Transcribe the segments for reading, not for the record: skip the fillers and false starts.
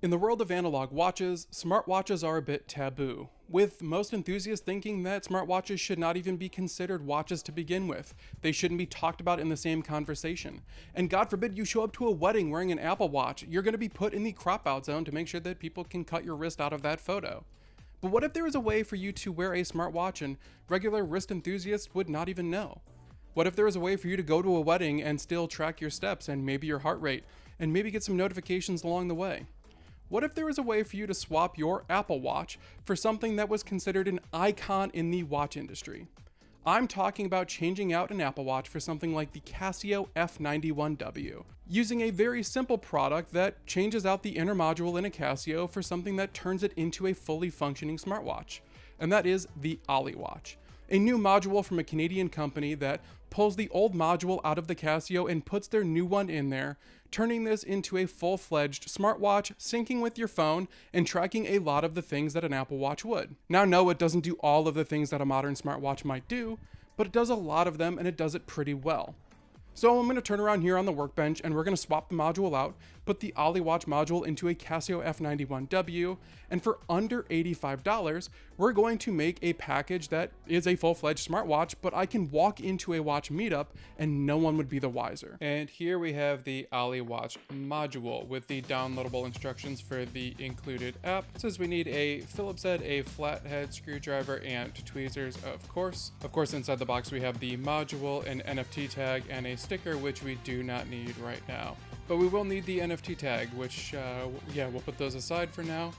In the world of analog watches, smartwatches are a bit taboo, with most enthusiasts thinking that smartwatches should not even be considered watches to begin with. They shouldn't be talked about in the same conversation. And God forbid you show up to a wedding wearing an Apple Watch, you're going to be put in the crop out zone to make sure that people can cut your wrist out of that photo. But what if there was a way for you to wear a smartwatch and regular wrist enthusiasts would not even know? What if there was a way for you to go to a wedding and still track your steps and maybe your heart rate, and maybe get some notifications along the way? What if there was a way for you to swap your Apple Watch for something that was considered an icon in the watch industry? I'm talking about changing out an Apple Watch for something like the Casio F91W, using a very simple product that changes out the inner module in a Casio for something that turns it into a fully functioning smartwatch, and that is the Ollee Watch, a new module from a Canadian company that pulls the old module out of the Casio and puts their new one in there, turning this into a full-fledged smartwatch, syncing with your phone, and tracking a lot of the things that an Apple Watch would. Now, no, it doesn't do all of the things that a modern smartwatch might do, but it does a lot of them and it does it pretty well. So I'm going to turn around here on the workbench and we're going to swap the module out, put the Ollee Watch Module into a Casio F91W, and for under $85, we're going to make a package that is a full-fledged smartwatch, but I can walk into a watch meetup and no one would be the wiser. And here we have the Ollee Watch Module with the downloadable instructions for the included app. It says we need a Phillips head, a flathead screwdriver, and tweezers, of course. Of course, inside the box we have the module, an NFC tag, and a sticker, which we do not need right now. But we will need the NFC tag, which, we'll put those aside for now.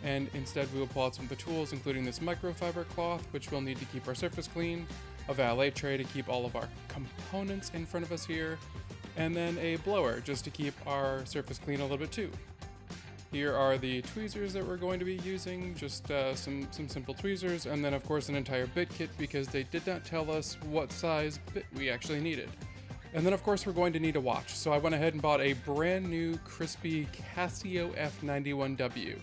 And instead we will pull out some of the tools, including this microfiber cloth, which we'll need to keep our surface clean, a valet tray to keep all of our components in front of us here, and then a blower just to keep our surface clean a little bit too. Here are the tweezers that we're going to be using, just some simple tweezers, and then of course an entire bit kit because they did not tell us what size bit we actually needed. And then of course we're going to need a watch, so I went ahead and bought a brand new crispy Casio F91W.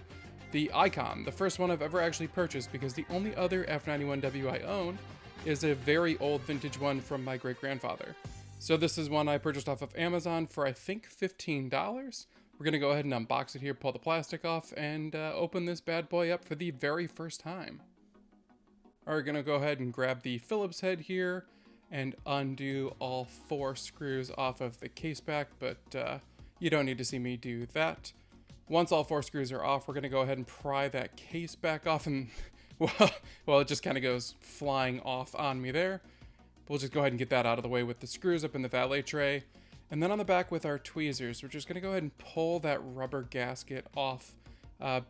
The icon, the first one I've ever actually purchased because the only other F91W I own is a very old vintage one from my great-grandfather. So this is one I purchased off of Amazon for I think $15. We're gonna go ahead and unbox it here, pull the plastic off, and open this bad boy up for the very first time. We're gonna go ahead and grab the Phillips head here and undo all 4 screws off of the case back, but you don't need to see me do that. Once all 4 screws are off, we're gonna go ahead and pry that case back off, and well, it just kind of goes flying off on me there. We'll just go ahead and get that out of the way with the screws up in the valet tray. And then on the back with our tweezers, we're just gonna go ahead and pull that rubber gasket off,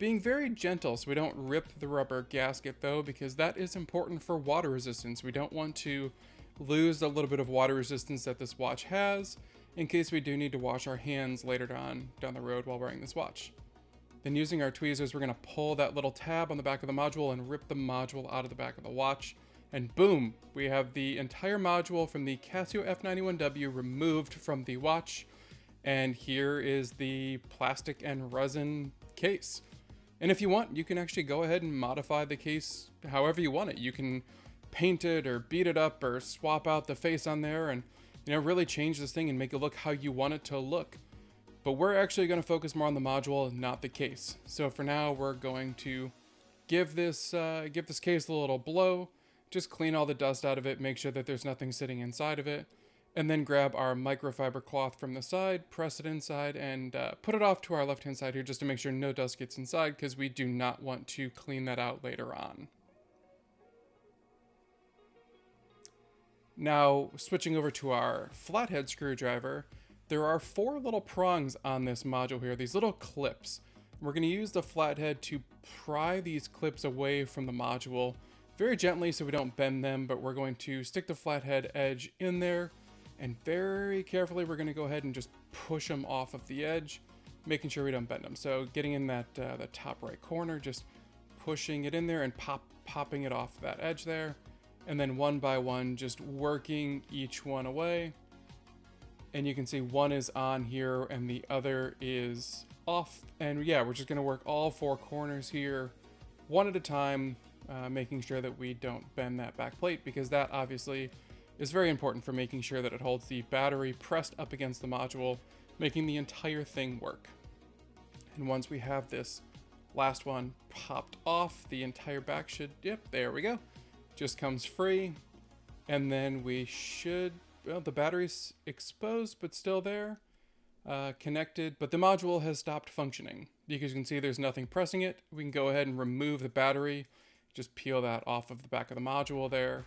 being very gentle so we don't rip the rubber gasket though, because that is important for water resistance. We don't want to lose a little bit of water resistance that this watch has in case we do need to wash our hands later down the road while wearing this watch. Then using our tweezers, we're going to pull that little tab on the back of the module and rip the module out of the back of the watch. And boom, we have the entire module from the Casio F91W removed from the watch. And here is the plastic and resin case. And if you want, you can actually go ahead and modify the case however you want it. You can paint it or beat it up or swap out the face on there and really change this thing and make it look how you want it to look. But we're actually going to focus more on the module and not the case. So for now, we're going to give this case a little blow, just clean all the dust out of it, make sure that there's nothing sitting inside of it, and then grab our microfiber cloth from the side, press it inside, and put it off to our left-hand side here just to make sure no dust gets inside because we do not want to clean that out later on. Now, switching over to our flathead screwdriver, there are 4 little prongs on this module here, these little clips. We're going to use the flathead to pry these clips away from the module very gently so we don't bend them, but we're going to stick the flathead edge in there, and very carefully we're going to go ahead and just push them off of the edge, making sure we don't bend them. So getting in that the top right corner, just pushing it in there and popping it off that edge there. And then one by one, just working each one away. And you can see one is on here and the other is off. And yeah, we're just gonna work all 4 corners here, one at a time, making sure that we don't bend that back plate, because that obviously is very important for making sure that it holds the battery pressed up against the module, making the entire thing work. And once we have this last one popped off, the entire back should, yep, there we go. Just comes free. And then we should, well, the battery's exposed, but still there, connected, but the module has stopped functioning. Because you can see there's nothing pressing it. We can go ahead and remove the battery, just peel that off of the back of the module there,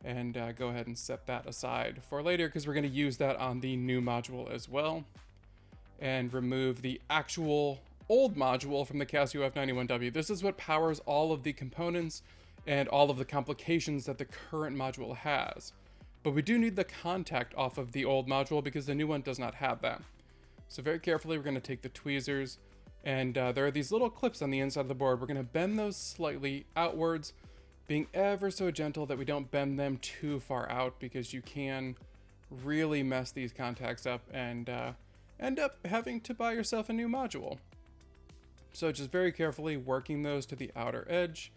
and go ahead and set that aside for later, because we're going to use that on the new module as well. And remove the actual old module from the Casio F91W. This is what powers all of the components and all of the complications that the current module has. But we do need the contact off of the old module because the new one does not have that. So very carefully, we're going to take the tweezers, and there are these little clips on the inside of the board. We're going to bend those slightly outwards, being ever so gentle that we don't bend them too far out, because you can really mess these contacts up and end up having to buy yourself a new module. So just very carefully working those to the outer edge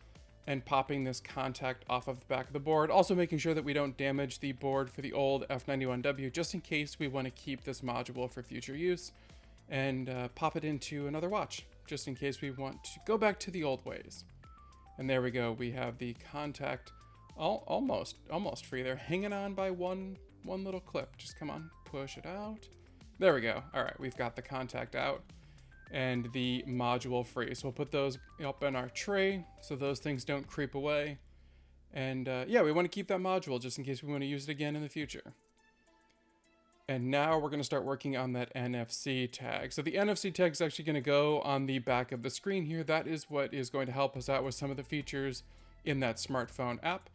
and popping this contact off of the back of the board. Also making sure that we don't damage the board for the old F91W, just in case we want to keep this module for future use, and pop it into another watch, just in case we want to go back to the old ways. And there we go. We have the contact almost free there, hanging on by one little clip. Just come on, push it out. There we go. All right, we've got the contact out and the module free. So we'll put those up in our tray so those things don't creep away. And yeah, we want to keep that module just in case we want to use it again in the future. And now we're going to start working on that NFC tag. So the NFC tag is actually going to go on the back of the screen here. That is what is going to help us out with some of the features in that smartphone app.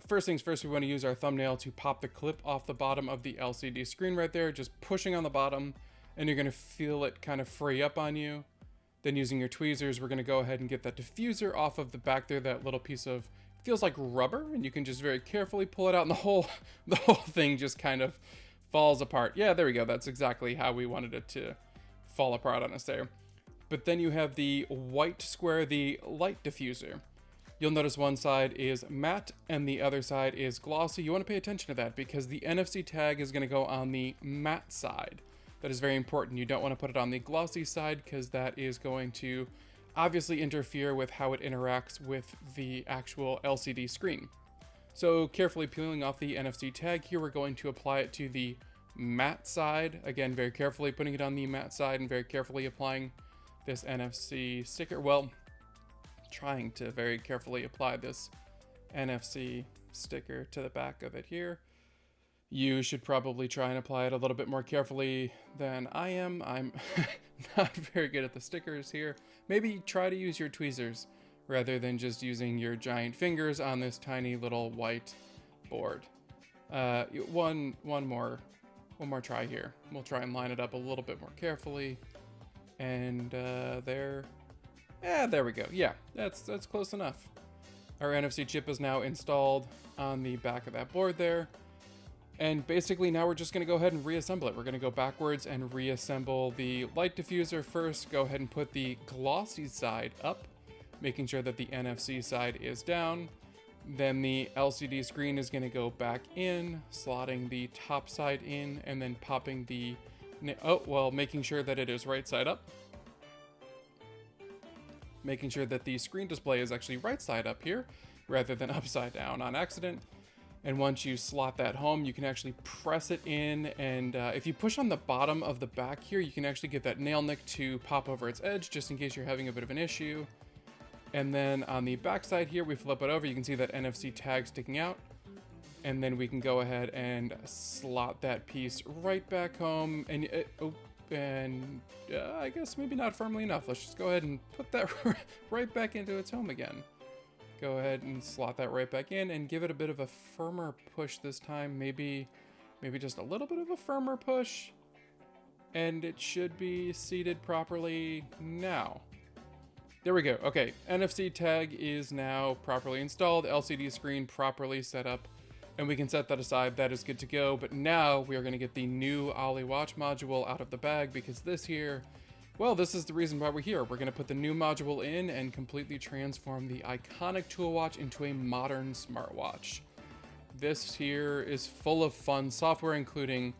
First things first, we want to use our thumbnail to pop the clip off the bottom of the LCD screen right there, just pushing on the bottom, and you're going to feel it kind of free up on you. Then using your tweezers, we're going to go ahead and get that diffuser off of the back there, that little piece of, feels like rubber, and you can just very carefully pull it out, and the whole thing just kind of falls apart. Yeah, there we go. That's exactly how we wanted it to fall apart on us there. But then you have the white square, the light diffuser. You'll notice one side is matte and the other side is glossy. You want to pay attention to that because the NFC tag is going to go on the matte side. That is very important. You don't want to put it on the glossy side because that is going to obviously interfere with how it interacts with the actual LCD screen. So carefully peeling off the NFC tag here, we're going to apply it to the matte side. Again, very carefully putting it on the matte side and very carefully applying this NFC sticker. Well, trying to very carefully apply this NFC sticker to the back of it here. You should probably try and apply it a little bit more carefully than I am. I'm not very good at the stickers here. Maybe try to use your tweezers rather than just using your giant fingers on this tiny little white board. One more try here. We'll try and line it up a little bit more carefully. And there we go. Yeah, that's close enough. Our NFC chip is now installed on the back of that board there. And basically now we're just going to go ahead and reassemble it. We're going to go backwards and reassemble the light diffuser first. Go ahead and put the glossy side up, making sure that the NFC side is down. Then the LCD screen is going to go back in, slotting the top side in, and then popping the, making sure that it is right side up. Making sure that the screen display is actually right side up here, rather than upside down on accident. And once you slot that home, you can actually press it in, and if you push on the bottom of the back here, you can actually get that nail nick to pop over its edge, just in case you're having a bit of an issue. And then on the back side here, we flip it over, you can see that NFC tag sticking out. And then we can go ahead and slot that piece right back home, and I guess maybe not firmly enough. Let's just go ahead and put that right back into its home again. Go ahead and slot that right back in and give it a bit of a firmer push this time. Maybe just a little bit of a firmer push. And it should be seated properly now. There we go. Okay, NFC tag is now properly installed, LCD screen properly set up, and we can set that aside. That is good to go. But now we are going to get the new Ollee Watch Module out of the bag, because this here, well, this is the reason why we're here. We're going to put the new module in and completely transform the iconic tool watch into a modern smartwatch. This here is full of fun software, including,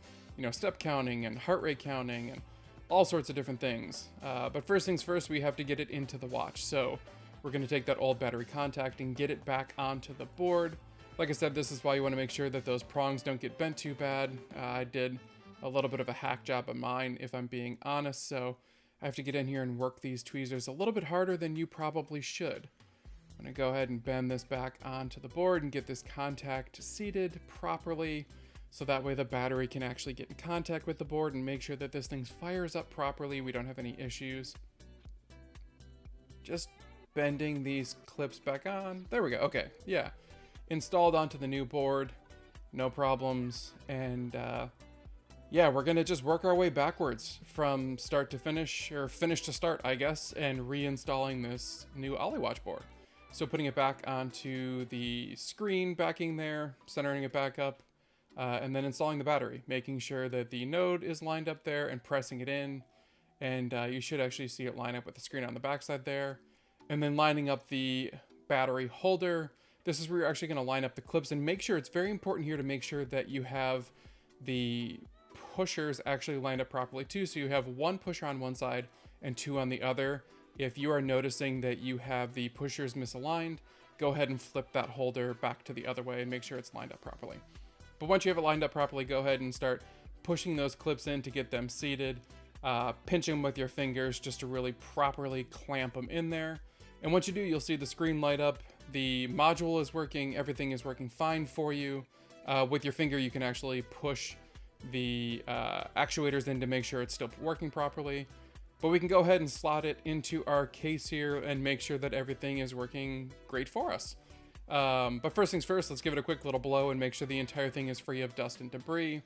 step counting and heart rate counting and all sorts of different things. But first things first, we have to get it into the watch. So we're going to take that old battery contact and get it back onto the board. Like I said, this is why you want to make sure that those prongs don't get bent too bad. I did a little bit of a hack job of mine, if I'm being honest, so I have to get in here and work these tweezers a little bit harder than you probably should. I'm going to go ahead and bend this back onto the board and get this contact seated properly, so that way the battery can actually get in contact with the board and make sure that this thing fires up properly. We don't have any issues. Just bending these clips back on. There we go. Okay, yeah. Installed onto the new board. No problems. And yeah, we're going to just work our way backwards from start to finish, or finish to start, I guess, and reinstalling this new Ollee Watch board. So putting it back onto the screen, backing there, centering it back up, and then installing the battery, making sure that the node is lined up there and pressing it in. And you should actually see it line up with the screen on the backside there. And then lining up the battery holder. This is where you're actually going to line up the clips, and make sure, it's very important here to make sure that you have the pushers actually lined up properly too. So you have one pusher on one side and two on the other. If you are noticing that you have the pushers misaligned, go ahead and flip that holder back to the other way and make sure it's lined up properly. But once you have it lined up properly, go ahead and start pushing those clips in to get them seated. Pinch them with your fingers just to really properly clamp them in there. And once you do, you'll see the screen light up. The module is working. Everything is working fine for you. With your finger, you can actually push the actuators in to make sure it's still working properly. But we can go ahead and slot it into our case here and make sure that everything is working great for us. But first things first, let's give it a quick little blow and make sure the entire thing is free of dust and debris.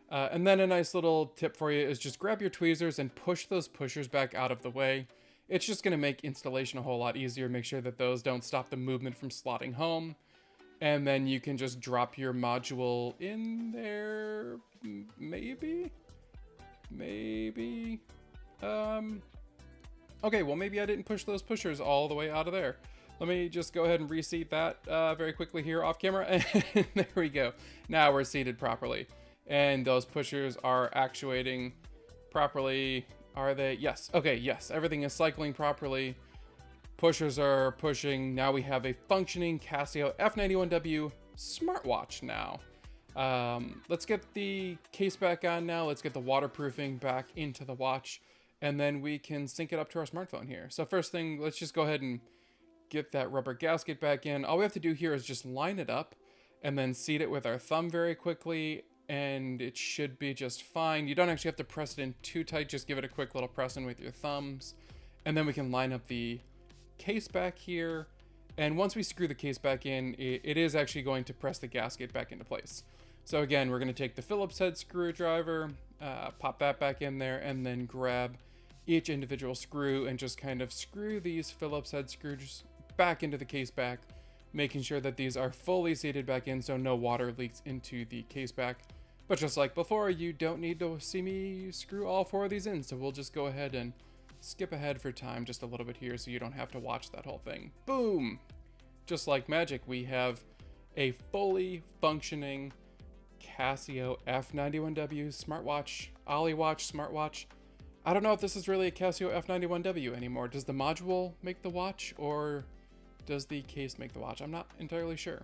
And then a nice little tip for you is just grab your tweezers and push those pushers back out of the way. It's just going to make installation a whole lot easier. Make sure that those don't stop the movement from slotting home. And then you can just drop your module in there. Maybe. Okay, well, maybe I didn't push those pushers all the way out of there. Let me just go ahead and reseat that very quickly here off camera. And there we go. Now we're seated properly. And those pushers are actuating properly. Are they? Yes. Okay, yes. Everything is cycling properly. Pushers are pushing. Now we have a functioning Casio F91W smartwatch now. Let's get the case back on now. Let's get the waterproofing back into the watch. And then we can sync it up to our smartphone here. So first thing, let's just go ahead and get that rubber gasket back in. All we have to do here is just line it up and then seat it with our thumb very quickly. And it should be just fine. You don't actually have to press it in too tight. Just give it a quick little press in with your thumbs. And then we can line up the case back here. And once we screw the case back in, it is actually going to press the gasket back into place. So again, we're going to take the Phillips head screwdriver, pop that back in there, and then grab each individual screw and just kind of screw these Phillips head screws back into the case back, making sure that these are fully seated back in so no water leaks into the case back. But just like before, you don't need to see me screw all four of these in, so we'll just go ahead and skip ahead for time just a little bit here so you don't have to watch that whole thing. Boom! Just like magic, we have a fully functioning Casio F91W smartwatch, Ollee Watch smartwatch. I don't know if this is really a Casio F91W anymore. Does the module make the watch, or does the case make the watch? I'm not entirely sure.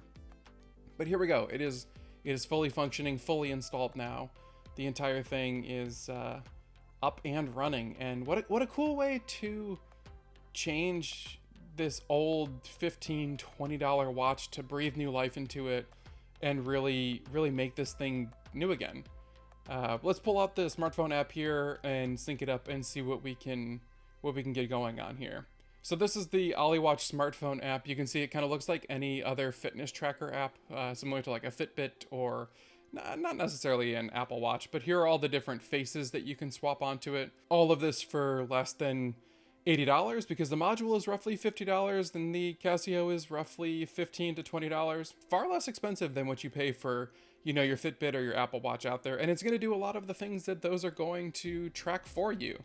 But here we go. It is fully functioning, fully installed now. The entire thing is up and running. And what a cool way to change this old $15, $20 watch to breathe new life into it and really make this thing new again. Let's pull out the smartphone app here and sync it up and see what we can get going on here. So this is the Ollee Watch smartphone app. You can see it kind of looks like any other fitness tracker app, similar to like a Fitbit or not necessarily an Apple Watch, but here are all the different faces that you can swap onto it. All of this for less than $80 because the module is roughly $50 and the Casio is roughly $15 to $20. Far less expensive than what you pay for, you know, your Fitbit or your Apple Watch out there. And it's going to do a lot of the things that those are going to track for you.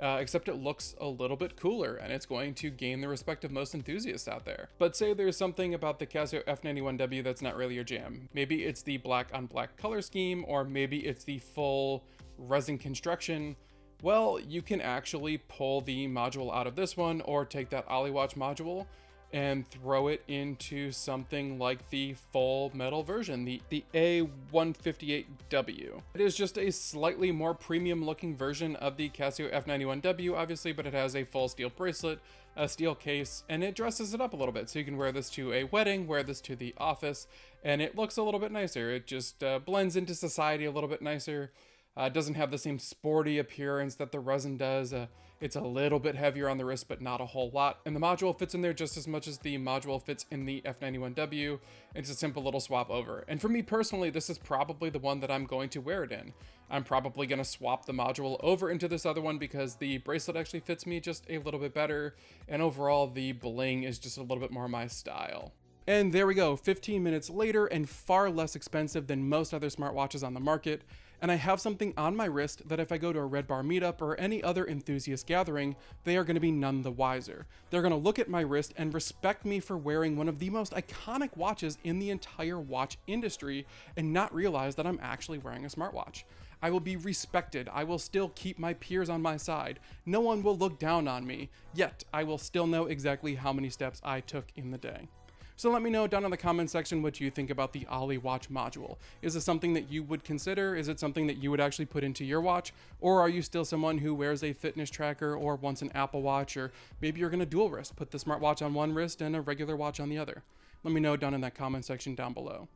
Except it looks a little bit cooler and it's going to gain the respect of most enthusiasts out there. But say there's something about the Casio F91W that's not really your jam. Maybe it's the black on black color scheme, or maybe it's the full resin construction. Well, you can actually pull the module out of this one or take that Ollee Watch module and throw it into something like the full metal version, the A158W. It is just a slightly more premium looking version of the Casio F91W, obviously, but it has a full steel bracelet, a steel case, and it dresses it up a little bit. So you can wear this to a wedding, wear this to the office, and it looks a little bit nicer. It just blends into society a little bit nicer. It doesn't have the same sporty appearance that the resin does. It's a little bit heavier on the wrist, but not a whole lot. And the module fits in there just as much as the module fits in the F91W. It's a simple little swap over. And for me personally, this is probably the one that I'm going to wear it in. I'm probably going to swap the module over into this other one because the bracelet actually fits me just a little bit better. And overall, the bling is just a little bit more my style. And there we go, 15 minutes later and far less expensive than most other smartwatches on the market. And I have something on my wrist that if I go to a Red Bar meetup or any other enthusiast gathering, they are going to be none the wiser. They're going to look at my wrist and respect me for wearing one of the most iconic watches in the entire watch industry and not realize that I'm actually wearing a smartwatch. I will be respected. I will still keep my peers on my side. No one will look down on me, yet I will still know exactly how many steps I took in the day. So let me know down in the comment section what you think about the Ollee Watch Module. Is this something that you would consider? Is it something that you would actually put into your watch? Or are you still someone who wears a fitness tracker or wants an Apple Watch? Or maybe you're gonna dual wrist, put the smartwatch on one wrist and a regular watch on the other. Let me know down in that comment section down below.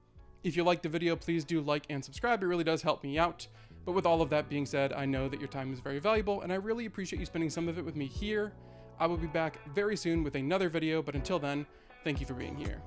If you liked the video, please do like and subscribe. It really does help me out. But with all of that being said, I know that your time is very valuable and I really appreciate you spending some of it with me here. I will be back very soon with another video, but until then, thank you for being here.